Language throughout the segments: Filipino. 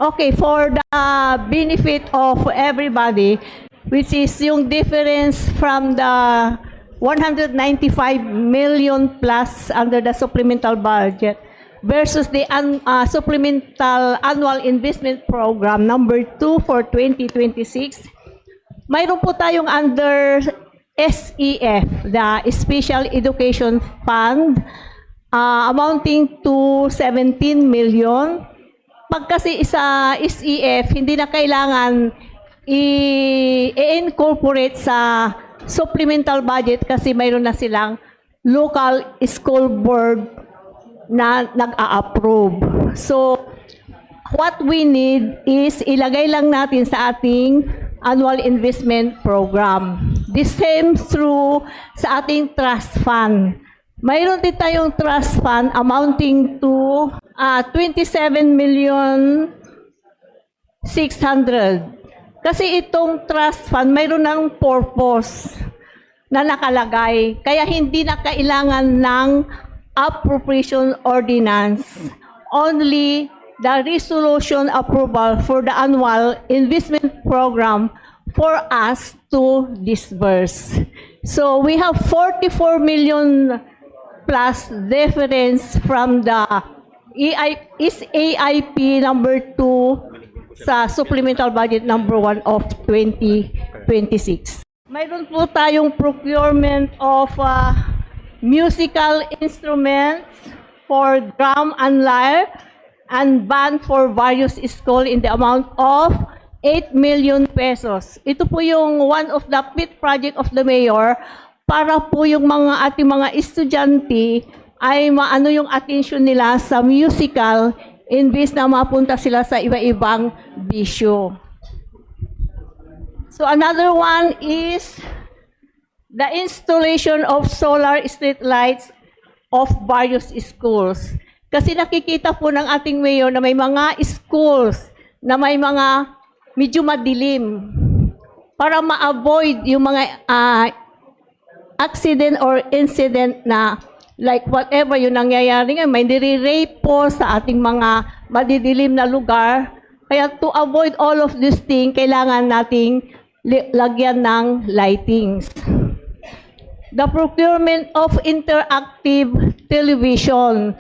Okay, for the benefit of everybody, which is yung difference from the 195 million plus under the supplemental budget versus the supplemental annual investment program number 2 for 2026. Mayroon po tayong under SEF, the Special Education Fund, amounting to 17 million. Pag kasi isa SEF, hindi na kailangan i-incorporate sa supplemental budget kasi mayroon na silang local school board na nag-a-approve. So, what we need is ilagay lang natin sa ating annual investment program. The same through sa ating trust fund. Mayroon din tayong trust fund amounting to 27,600,000. Kasi itong trust fund, mayroon ng purpose na nakalagay. Kaya hindi na kailangan ng appropriation ordinance. Only the resolution approval for the annual investment program for us to disburse. So we have 44 million plus difference from the AIP number 2 sa supplemental budget number 1 of 2026. Mayroon po tayong procurement of musical instruments for drum and lyre and band for various school in the amount of 8 million pesos. Ito po yung one of the pet project of the mayor para po yung mga ating mga estudyante ay maano yung attention nila sa musical imbis na mapunta sila sa iba-ibang bisyo. So another one is the installation of solar street lights of various schools. Kasi nakikita po ng ating mayor na may mga schools na may mga medyo madilim para ma-avoid yung mga accident or incident na like whatever yung nangyayari ngayon, may nire-rape po sa ating mga madidilim na lugar. Kaya to avoid all of this thing, kailangan nating lagyan ng lightings. The procurement of interactive television.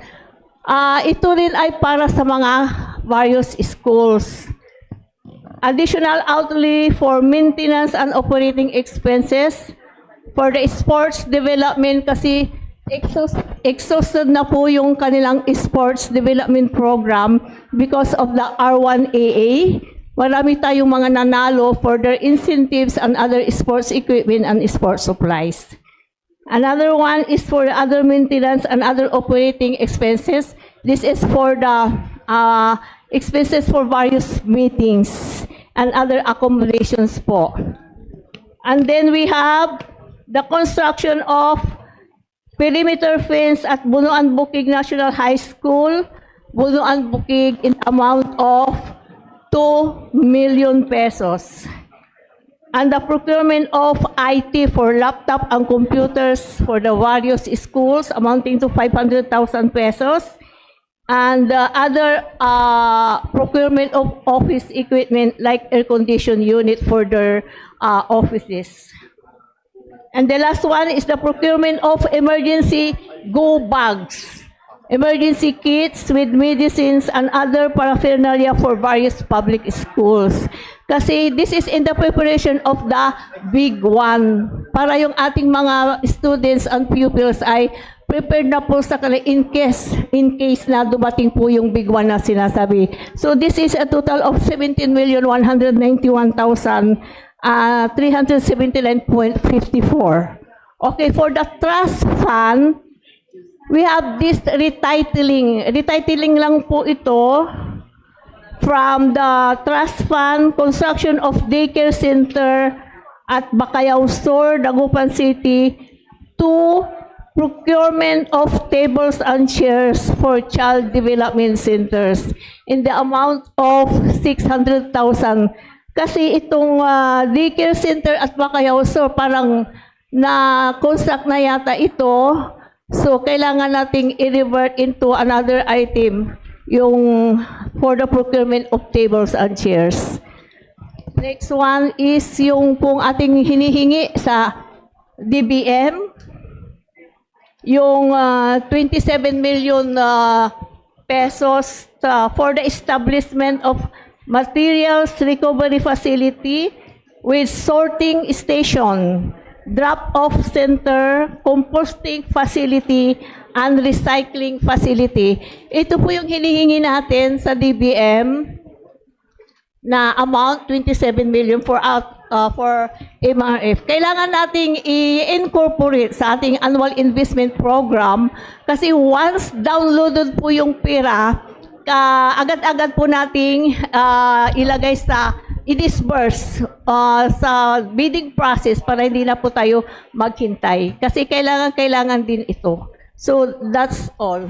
Ito rin ay para sa mga various schools. Additional outlay for maintenance and operating expenses for the sports development kasi exhausted na po yung kanilang sports development program because of the R1AA. Marami tayong mga nanalo for their incentives and other sports equipment and sports supplies. Another one is for other maintenance and other operating expenses. This is for the expenses for various meetings and other accommodations po. And then we have the construction of perimeter fence at Bunuan Bukig National High School, Bunuan Bukig in the amount of 2 million pesos. And the procurement of IT for laptop and computers for the various schools amounting to 500,000 pesos. And other procurement of office equipment like air condition unit for their offices. And the last one is the procurement of emergency go bags, emergency kits with medicines and other paraphernalia for various public schools. Kasi this is in the preparation of the big one. Para yung ating mga students and pupils ay prepared na po sa kanila in case na dumating po yung big one na sinasabi. So this is a total of 17,191,379.54. Okay, for the trust fund, we have this retitling. Retitling lang po ito from the trust fund, construction of daycare center at Bacayao Store, Dagupan City, to procurement of tables and chairs for child development centers in the amount of 600,000. Kasi itong daycare center at Bacayao Store parang na-construct na yata ito. So, kailangan nating i-revert into another item yung for the procurement of tables and chairs. Next one is yung pong ating hinihingi sa DBM, yung 27 million pesos for the establishment of materials recovery facility with sorting station, drop-off center, composting facility, and recycling facility. Ito po yung hinihingi natin sa DBM na amount 27 million for MRF. Kailangan nating i-incorporate sa ating annual investment program kasi once downloaded po yung pera, agad-agad po nating ilagay sa i-disburse sa bidding process para hindi na po tayo maghintay. Kasi kailangan din ito. So, that's all.